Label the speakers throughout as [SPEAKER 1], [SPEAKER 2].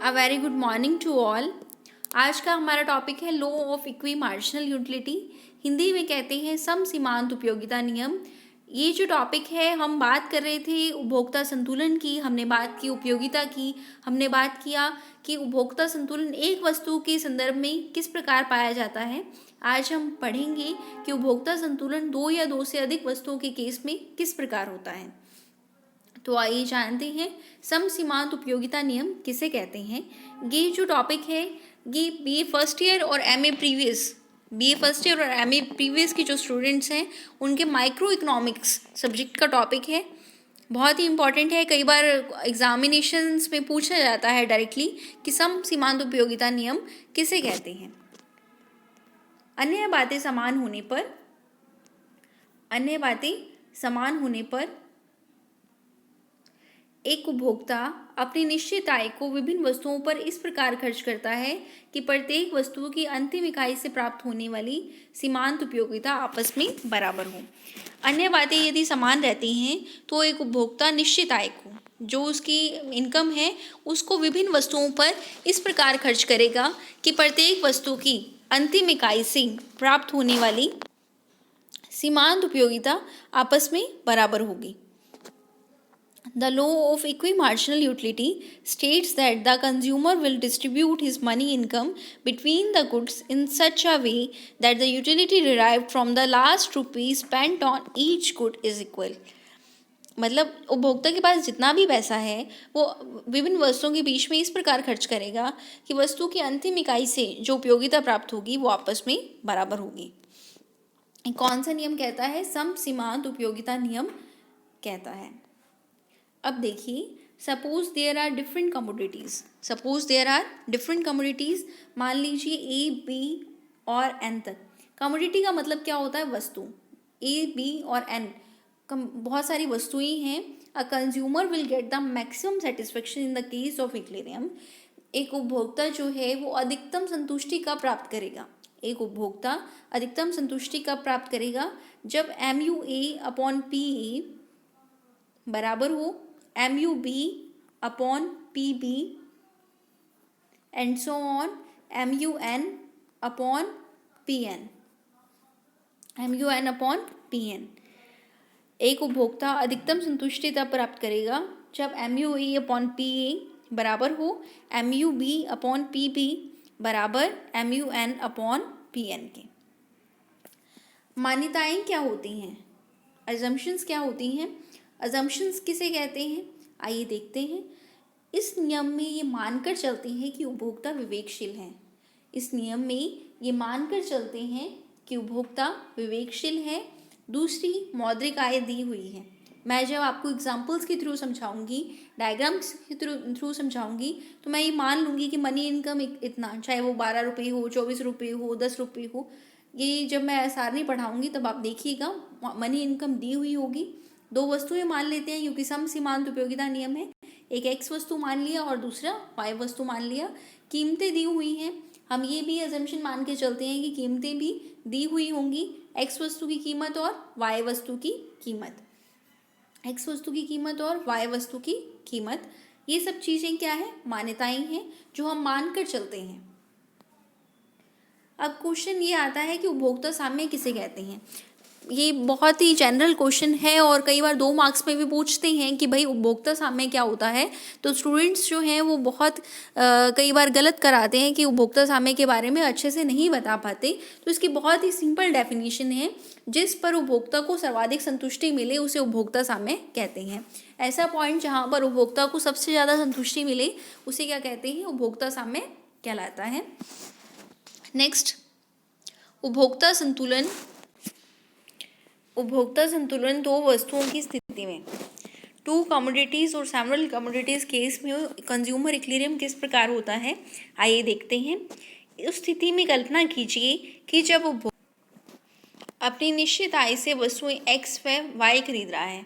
[SPEAKER 1] A very good morning to all. आज का हमारा टॉपिक है law of equimarginal utility. Hindi में कहते हैं समसीमांत उपयोगिता नियम। ये जो टॉपिक है, हम बात कर रहे थे उपभोक्ता संतुलन की, हमने बात की उपयोगिता की, हमने बात किया कि उपभोक्ता संतुलन एक वस्तु के संदर्भ में किस प्रकार पाया जाता है। आज हम पढ़ेंगे कि उपभोक्ता संतुलन दो या दो से अधिक वस्तुओं के केस में किस प्रकार होता है। तो आइए जानते हैं समसीमांत उपयोगिता नियम किसे कहते हैं। ये जो टॉपिक है ये बीए फर्स्ट ईयर और एमए प्रीवियस के जो स्टूडेंट्स हैं उनके माइक्रो इकोनॉमिक्स सब्जेक्ट का टॉपिक है। बहुत ही इंपॉर्टेंट है, कई बार एग्जामिनेशंस में पूछा जाता है डायरेक्टली कि समसीमांत उपयोगिता नियम किसे कहते हैं। अन्य बातें समान होने पर एक उपभोक्ता अपनी निश्चित आय को विभिन्न वस्तुओं पर इस प्रकार खर्च करता है कि प्रत्येक वस्तु की अंतिम इकाई से प्राप्त होने वाली सीमांत उपयोगिता आपस में बराबर हो। अन्य बातें यदि समान रहती हैं तो एक उपभोक्ता निश्चित आय को, जो उसकी इनकम है, उसको विभिन्न वस्तुओं पर इस प्रकार खर्च करेगा कि प्रत्येक वस्तु की अंतिम इकाई से प्राप्त होने वाली सीमांत उपयोगिता आपस में बराबर होगी। The law of equimarginal utility states that the consumer will distribute his money income between the goods in such a way that the utility derived from the last rupee spent on each good is equal। मतलब उपभोक्ता के पास जितना भी पैसा है वो विभिन्न वस्तुओं के बीच में इस प्रकार खर्च करेगा कि वस्तु की अंतिम इकाई से जो उपयोगिता प्राप्त होगी वो आपस में बराबर होगी। कौन सा नियम कहता है? समसीमांत उपयोगिता नियम कहता है। अब देखिए, suppose there are different commodities. मान लीजिए ए, बी और एन तक। कमोडिटी का मतलब क्या होता है? वस्तु। ए, बी और एन बहुत सारी वस्तुएं हैं। A consumer will get the maximum satisfaction in the case of equilibrium. एक उपभोक्ता जो है वो अधिकतम संतुष्टि कब प्राप्त करेगा? जब MUA अपॉन PA बराबर हो MUB upon PB and so on MUN upon PN। एक उपभोक्ता अधिकतम संतुष्टि तब प्राप्त करेगा जब MUA अपॉन PA बराबर हो MUB अपॉन PB बराबर MUN अपॉन PN के। मान्यताएं क्या होती हैं? अजम्पशंस क्या होती हैं? अजम्पशंस किसे कहते हैं? आइए देखते हैं। इस नियम में ये मानकर चलते हैं कि उपभोक्ता विवेकशील है। दूसरी, मौद्रिक आय दी हुई है। मैं जब आपको एग्जाम्पल्स के थ्रू समझाऊंगी, डायग्राम्स के थ्रू समझाऊंगी, तो मैं ये मान लूँगी कि मनी इनकम इतना, चाहे वो 12 रुपये हो, 24 रुपये हो, 10 रुपये हो। ये जब मैं सारणी पढ़ाऊंगी तब आप देखिएगा मनी इनकम दी हुई होगी। दो वस्तुएं मान लेते हैं क्योंकि समसीमांत उपयोगिता नियम है। एक X वस्तु मान लिया और दूसरा Y वस्तु मान लिया। कीमतें दी हुई हैं। हम ये भी अजम्पशन मान के चलते हैं कि कीमतें भी दी हुई होंगी। X वस्तु की कीमत और Y वस्तु की कीमत। ये सब चीज़ें क्या है? मान्यताएं हैं जो हम मानकर चलते हैं। अब क्वेश्चन ये आता है कि उपभोक्ता साम्य किसे कहते हैं। ये बहुत ही जनरल क्वेश्चन है और कई बार 2 मार्क्स में भी पूछते हैं कि भाई उपभोक्ता साम्य क्या होता है। तो स्टूडेंट्स जो हैं वो बहुत कई बार गलत कराते हैं कि उपभोक्ता साम्य के बारे में अच्छे से नहीं बता पाते। तो इसकी बहुत ही सिंपल डेफिनेशन है, जिस पर उपभोक्ता को सर्वाधिक संतुष्टि मिले उसे उपभोक्ता साम्य कहते हैं। ऐसा पॉइंट जहाँ पर उपभोक्ता को सबसे ज़्यादा संतुष्टि मिले उसे क्या कहते हैं? उपभोक्ता साम्य कहलाता है। नेक्स्ट, उपभोक्ता संतुलन दो वस्तुओं की स्थिति में, 2 कमोडिटीज और सेवरल कमोडिटीज केस में कंज्यूमर इक्विलिब्रियम किस प्रकार होता है, आइए देखते हैं। उस स्थिति में कल्पना कीजिए कि जब उपभोक्ता अपनी निश्चित आय से वस्तुएं X व Y खरीद रहा है।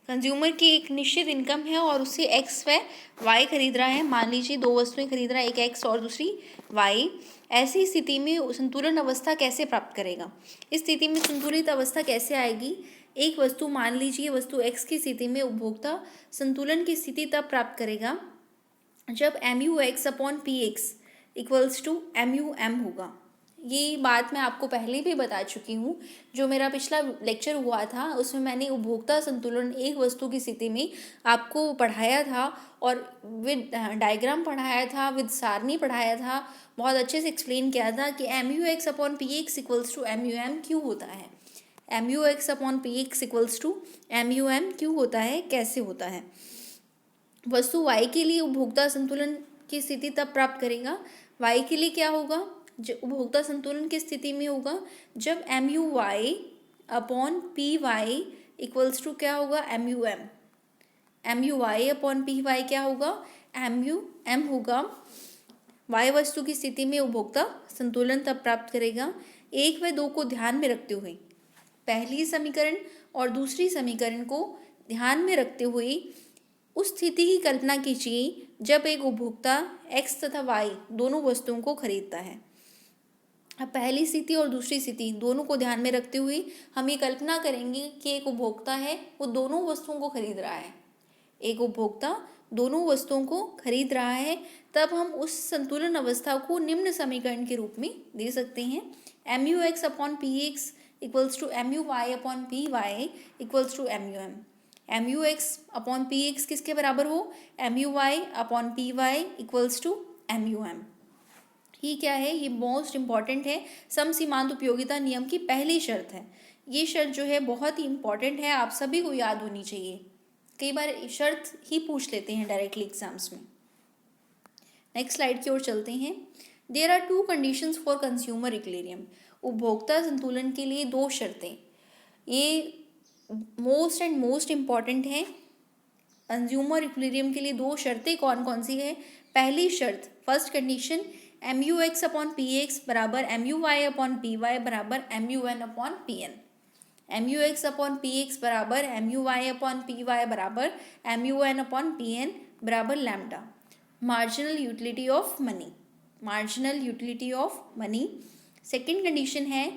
[SPEAKER 1] कंज्यूमर की एक निश्चित इनकम है और उसे X व Y खरीद रहा है। मान लीजिए 2 वस्तुएं खरीद रहा है, एक X और दूसरी Y। ऐसी स्थिति में संतुलन अवस्था कैसे प्राप्त करेगा? इस स्थिति में संतुलित अवस्था कैसे आएगी? एक वस्तु, मान लीजिए वस्तु X की स्थिति में उपभोक्ता संतुलन की स्थिति तब प्राप्त करेगा जब M U X upon P X equals to M U M होगा। ये बात मैं आपको पहले भी बता चुकी हूँ। जो मेरा पिछला लेक्चर हुआ था उसमें मैंने उपभोक्ता संतुलन एक वस्तु की स्थिति में आपको पढ़ाया था और विद डायग्राम पढ़ाया था, विद सारणी पढ़ाया था, बहुत अच्छे से एक्सप्लेन किया था कि M U X upon P X equals to M U M क्यों होता है, M U X upon P X equals to M U M क्यों होता है, कैसे होता है। वस्तु y के लिए उपभोक्ता संतुलन की स्थिति तब प्राप्त करेगा, y के लिए क्या होगा, जो उपभोक्ता संतुलन की स्थिति में होगा जब M U Y upon P Y equals to क्या होगा, M U M. M U Y upon P Y क्या होगा, एम यू एम होगा। y वस्तु की स्थिति में उपभोक्ता संतुलन तब प्राप्त करेगा 1 व 2 को ध्यान में रखते हुए। पहली समीकरण और दूसरी समीकरण को ध्यान में रखते हुए उस स्थिति की कल्पना कीजिए जब एक उपभोक्ता x तथा y दोनों वस्तुओं को खरीदता है। अब पहली स्थिति और दूसरी स्थिति दोनों को ध्यान में रखते हुए हम ये कल्पना करेंगे कि एक उपभोक्ता है वो दोनों वस्तुओं को खरीद रहा है। एक उपभोक्ता दोनों वस्तुओं को खरीद रहा है, तब हम उस संतुलन अवस्था को निम्न समीकरण के रूप में दे सकते हैं। M U X upon P X equals to M U Y upon P Y equals to M U M. M U X upon P X किसके बराबर हो, M U Y upon P Y equals to M U M. ये क्या है, ये most important है, समसीमांत उपयोगिता नियम की पहली शर्त है। ये शर्त जो है बहुत ही इम्पॉर्टेंट है, आप सभी को याद होनी चाहिए। कई बार शर्त ही पूछ लेते हैं डायरेक्टली एग्जाम्स में। नेक्स्ट स्लाइड की ओर चलते हैं। There are 2 conditions for consumer equilibrium. उपभोक्ता संतुलन के लिए 2 शर्तें, ये मोस्ट इम्पॉर्टेंट है। कंज्यूमर इक्विलिब्रियम के लिए 2 शर्तें कौन कौन सी है। पहली शर्त, first condition, M U X upon P X बराबर M U Y upon P Y बराबर M U N upon P N. M U X upon P X बराबर M U Y upon P Y बराबर M U N upon P N बराबर lambda. Marginal utility of money, marginal utility of money. Second condition है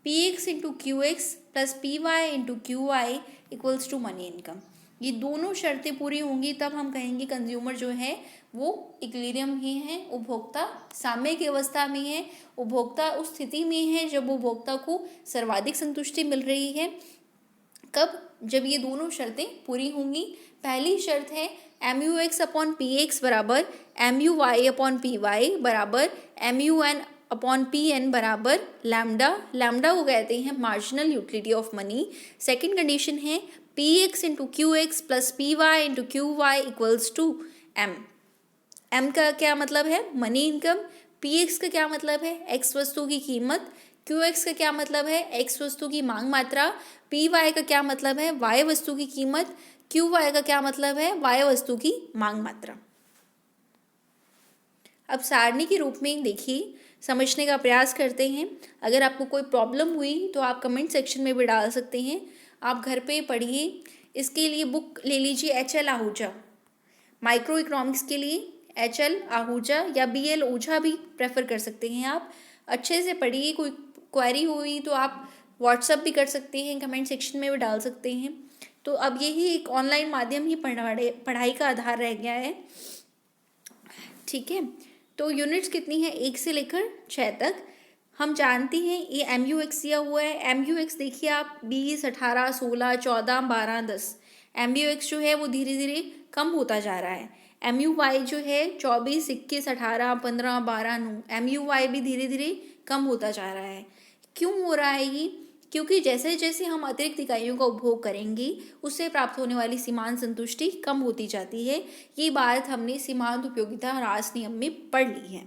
[SPEAKER 1] P X into Q X plus P Y into Q Y equals to money income. ये दोनों शर्तें पूरी होंगी तब हम कहेंगे कंज्यूमर जो है वो इक्विलिब्रियम ही है, उपभोक्ता सामयिक अवस्था में है, उपभोक्ता उस स्थिति में है जब उपभोक्ता को सर्वाधिक संतुष्टि मिल रही है। कब, जब ये दोनों शर्तें पूरी होंगी। पहली शर्त है M U X upon P X बराबर M U Y upon P Y बराबर M U N upon P N बराबर लैम्डा। लैम्डा को कहते हैं marginal utility of money. Second condition है P X into Q X plus P Y into Q Y equals to M. M का क्या मतलब है, मनी इनकम। पी एक्स का क्या मतलब है, एक्स वस्तु की कीमत। क्यू एक्स का क्या मतलब है, एक्स वस्तु की मांग मात्रा। पी वाई का क्या मतलब है, वाई वस्तु की कीमत। क्यू वाई का क्या मतलब है, वाई वस्तु की मांग मात्रा। अब सारणी के रूप में देखिए, समझने का प्रयास करते हैं। अगर आपको कोई प्रॉब्लम हुई तो आप कमेंट सेक्शन में भी डाल सकते हैं। आप घर पे पढ़िए। इसके लिए बुक ले लीजिए एच.एल. आहूजा, माइक्रो इकोनॉमिक्स के लिए एच.एल. आहूजा या बी.एल. ओझा भी प्रेफर कर सकते हैं। आप अच्छे से पढ़िए। कोई क्वेरी हुई तो आप व्हाट्सअप भी कर सकते हैं, कमेंट सेक्शन में भी डाल सकते हैं। तो अब यही एक ऑनलाइन माध्यम ही पढ़ाई का आधार रह गया है। ठीक है, तो यूनिट्स कितनी है, 1 से लेकर 6 तक। हम जानते हैं ये एम यू एक्स दिया हुआ है। एम यू एक्स देखिए आप 20, 18, 16, 14, 12, 10। एम यू एक्स जो है वो धीरे धीरे कम होता जा रहा है। एम यू वाई जो है 24, 21, 18, 15, 12, 9। एम यू वाई भी धीरे धीरे कम होता जा रहा है। क्यों हो रहा है ये, क्योंकि जैसे जैसे हम अतिरिक्त इकाइयों का उपभोग करेंगे उससे प्राप्त होने वाली सीमांत संतुष्टि कम होती जाती है। ये बात हमने सीमांत उपयोगिता ह्रास नियम में पढ़ ली है।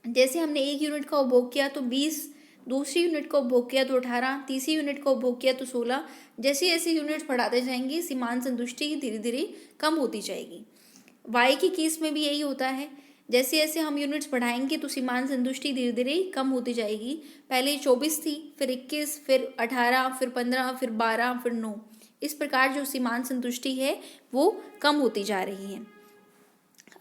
[SPEAKER 1] जैसे हमने 1 यूनिट का उपभोग किया तो 20, दूसरी यूनिट का उपभोग किया तो 18, तीसरी यूनिट का उपभोग किया तो 16। जैसे जैसे यूनिट्स बढ़ाते जाएंगे सीमांत संतुष्टि धीरे धीरे कम होती जाएगी। वाई के केस में भी यही होता है। जैसे जैसे हम यूनिट्स बढ़ाएंगे तो सीमांत संतुष्टि धीरे धीरे कम होती जाएगी। पहले 24 थी, फिर 21, फिर 18, फिर 15, फिर 12, फिर 9। इस प्रकार जो सीमांत संतुष्टि है वो कम होती जा रही है।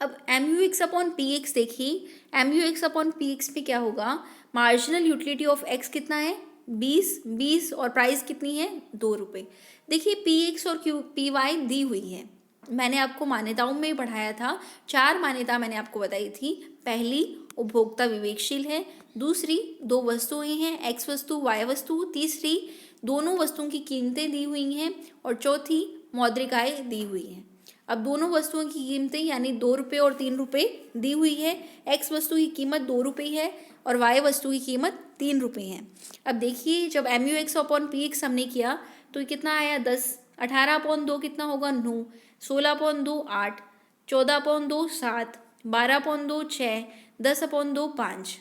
[SPEAKER 1] अब M U X upon P X देखिए, M U X upon P X में क्या होगा, मार्जिनल यूटिलिटी ऑफ एक्स कितना है, 20 और प्राइस कितनी है, 2 रुपये। देखिए पी एक्स और क्यू पी वाई दी हुई है। मैंने आपको मान्यताओं में पढ़ाया था, 4 मान्यता मैंने आपको बताई थी। पहली, उपभोक्ता विवेकशील है। दूसरी, 2 वस्तुएं हैं, एक्स वस्तु वाई वस्तु। तीसरी, दोनों वस्तुओं की कीमतें दी हुई हैं। और चौथी, मौद्रिक आय दी हुई है। अब दोनों वस्तुओं की कीमतें यानी 2 रुपये और 3 रुपये दी हुई है। एक्स वस्तु की कीमत 2 रुपये है और वाई वस्तु की कीमत 3 रुपये है। अब देखिए, जब M U X upon P X हमने किया तो कितना आया 10, 18/2 कितना होगा 9, 16/2 8, 14/2 7, 12/2 6, 10/2 5।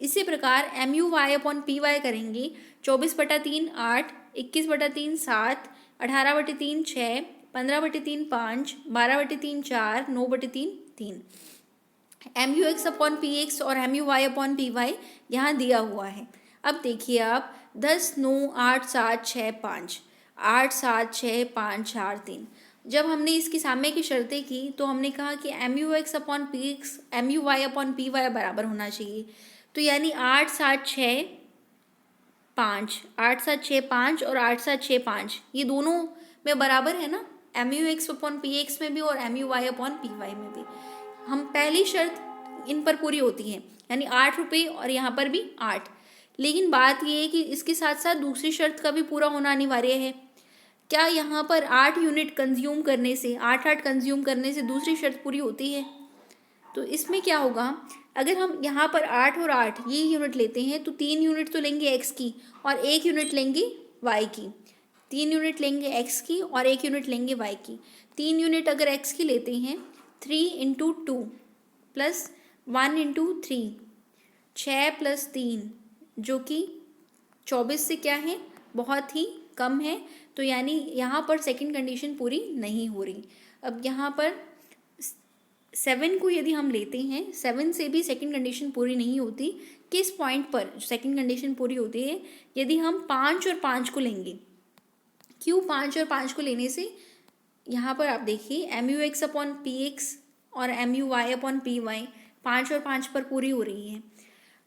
[SPEAKER 1] इसी प्रकार M U Y upon P Y करेंगे, 24/3 8, 21/3 7, 18/3 6, 15/3 5, 12/3 4, 9/3 3। M U X upon P X और M U Y upon P Y यहाँ दिया हुआ है। अब देखिए आप, 10 9 8 7 6 5, 8 7 6 5 4 3। जब हमने इसकी साम्य की शर्तें की तो हमने कहा कि M U X upon P X M U Y upon P Y बराबर होना चाहिए। तो यानी 8 7 6 5, 8 7 6 5 और 8 7 6 5 ये दोनों में बराबर है ना, M U X upon P X में भी और M U Y upon P Y में भी। हम पहली शर्त इन पर पूरी होती है, यानी 8 रुपये और यहाँ पर भी 8। लेकिन बात ये है कि इसके साथ साथ दूसरी शर्त का भी पूरा होना अनिवार्य है। क्या यहाँ पर 8 यूनिट कंज्यूम करने से, 8 कंज्यूम करने से दूसरी शर्त पूरी होती है? तो इसमें क्या होगा, अगर हम यहाँ पर 8 और 8 ये यूनिट लेते हैं तो 3 यूनिट तो लेंगे एक्स की और 1 यूनिट लेंगे वाई की। 3 यूनिट लेंगे एक्स की और 1 यूनिट लेंगे वाई की। 3 यूनिट अगर एक्स की लेते हैं, 3 इंटू 2 प्लस 1 इंटू 3, 6 प्लस 3 जो कि 24 से क्या है, बहुत ही कम है। तो यानी यहाँ पर सेकंड कंडीशन पूरी नहीं हो रही। अब यहाँ पर 7 को यदि हम लेते हैं, 7 से भी सेकंड कंडीशन पूरी नहीं होती। किस पॉइंट पर सेकंड कंडीशन पूरी होती है? यदि हम 5 और 5 को लेंगे। क्यों 5 और 5 को लेने से? यहाँ पर आप देखिए, M U X upon P X और M U Y upon P Y 5 और 5 पर पूरी हो रही है।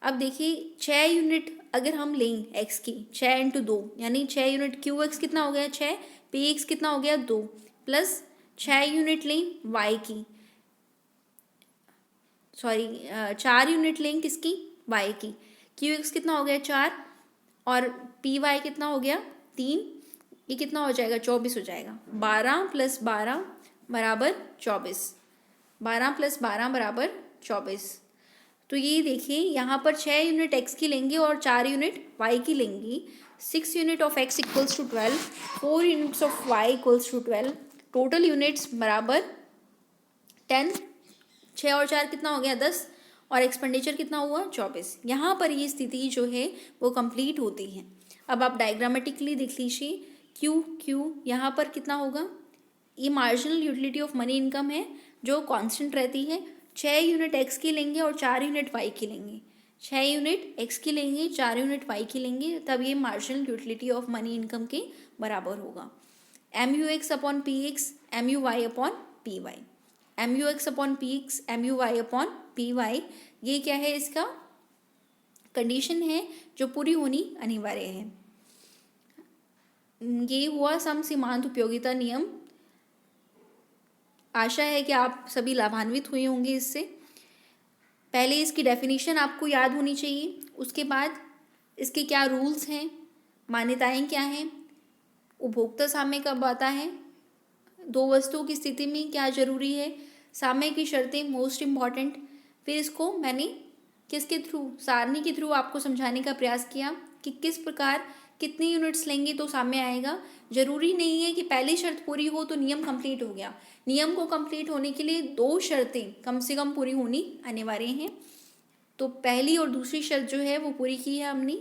[SPEAKER 1] अब देखिए, 6 यूनिट अगर हम लें एक्स की, 6 इंटू 2 यानी 6 यूनिट, क्यू एक्स कितना हो गया 6, पी एक्स कितना हो गया 2, प्लस 6 यूनिट लें वाई की, सॉरी 4 यूनिट लें किसकी, वाई की। क्यू एक्स कितना हो गया 4 और पी वाई कितना हो गया 3, ये कितना हो जाएगा 24 हो जाएगा। 12 प्लस 12 बराबर 24, 12 प्लस 12 बराबर 24। तो ये देखिए, यहाँ पर 6 यूनिट एक्स की लेंगे और 4 यूनिट वाई की लेंगी। 6 unit of X equals to 12, 4 units of Y equals to 12, total units बराबर 10। 6 और 4 कितना हो गया 10 और एक्सपेंडिचर कितना हुआ 24। यहाँ पर ये स्थिति जो है वो कंप्लीट होती है। अब आप डायग्रामेटिकली देख लीजिए, क्यू क्यू यहाँ पर कितना होगा, ये marginal utility of money income है जो कांस्टेंट रहती है। 6 यूनिट एक्स की लेंगे और 4 यूनिट वाई की लेंगे, 6 यूनिट एक्स की लेंगे 4 यूनिट वाई की लेंगे, तब ये marginal utility of money income के बराबर होगा। M U X upon P X M U Y upon P Y, M U X upon P X M U Y upon P Y, ये क्या है, इसका कंडीशन है जो पूरी होनी अनिवार्य है। ये हुआ सम सीमांत उपयोगिता नियम। आशा है कि आप सभी लाभान्वित हुए होंगे इससे। पहले इसकी डेफिनेशन आपको याद होनी चाहिए, उसके बाद इसके क्या रूल्स हैं, मान्यताएं क्या हैं, उपभोक्ता साम्य कब आता है, 2 वस्तुओं की स्थिति में क्या जरूरी है, साम्य की शर्तें मोस्ट इम्पॉर्टेंट। फिर इसको मैंने किसके थ्रू, सारणी के थ्रू आपको समझाने का प्रयास किया कि किस प्रकार कितनी यूनिट्स लेंगे तो साम्य आएगा। जरूरी नहीं है कि पहली शर्त पूरी हो तो नियम कंप्लीट हो गया। नियम को कंप्लीट होने के लिए 2 शर्तें कम से कम पूरी होनी अनिवार्य हैं। तो पहली और दूसरी शर्त जो है वो पूरी की है हमने।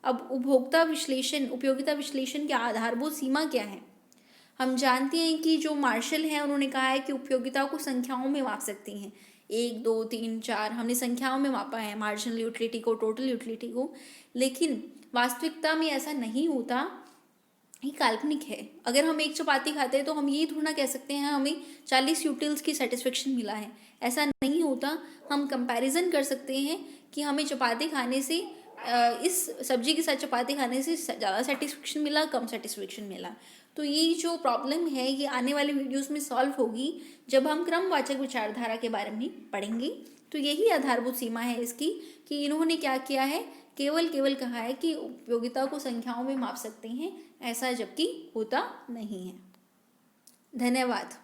[SPEAKER 1] अब उपभोक्ता विश्लेषण, उपयोगिता विश्लेषण के आधारभूत सीमा क्या है? हम जानते हैं कि जो मार्शल हैं उन्होंने कहा है कि उपयोगिता को संख्याओं में माप सकती हैं, 1 2 3 4 हमने संख्याओं में मापा है मार्जिनल यूटिलिटी को, टोटल यूटिलिटी को। लेकिन वास्तविकता में ऐसा नहीं होता, ये काल्पनिक है। अगर हम 1 चपाती खाते हैं तो हम ये थोड़ा कह सकते हैं हमें 40 यूटिल्स की सेटिस्फेक्शन मिला है, ऐसा नहीं होता। हम कंपैरिजन कर सकते हैं कि हमें चपाती खाने से इस सब्जी के साथ चपाती खाने से ज़्यादा सेटिस्फेक्शन मिला, कम सेटिस्फेक्शन मिला। तो ये जो प्रॉब्लम है ये आने वाले वीडियोस में सॉल्व होगी जब हम क्रमवाचक विचारधारा के बारे में पढ़ेंगे। तो यही आधारभूत सीमा है इसकी कि इन्होंने क्या किया है, केवल कहा है कि उपयोगिता को संख्याओं में माप सकते हैं, ऐसा जबकि होता नहीं है। धन्यवाद।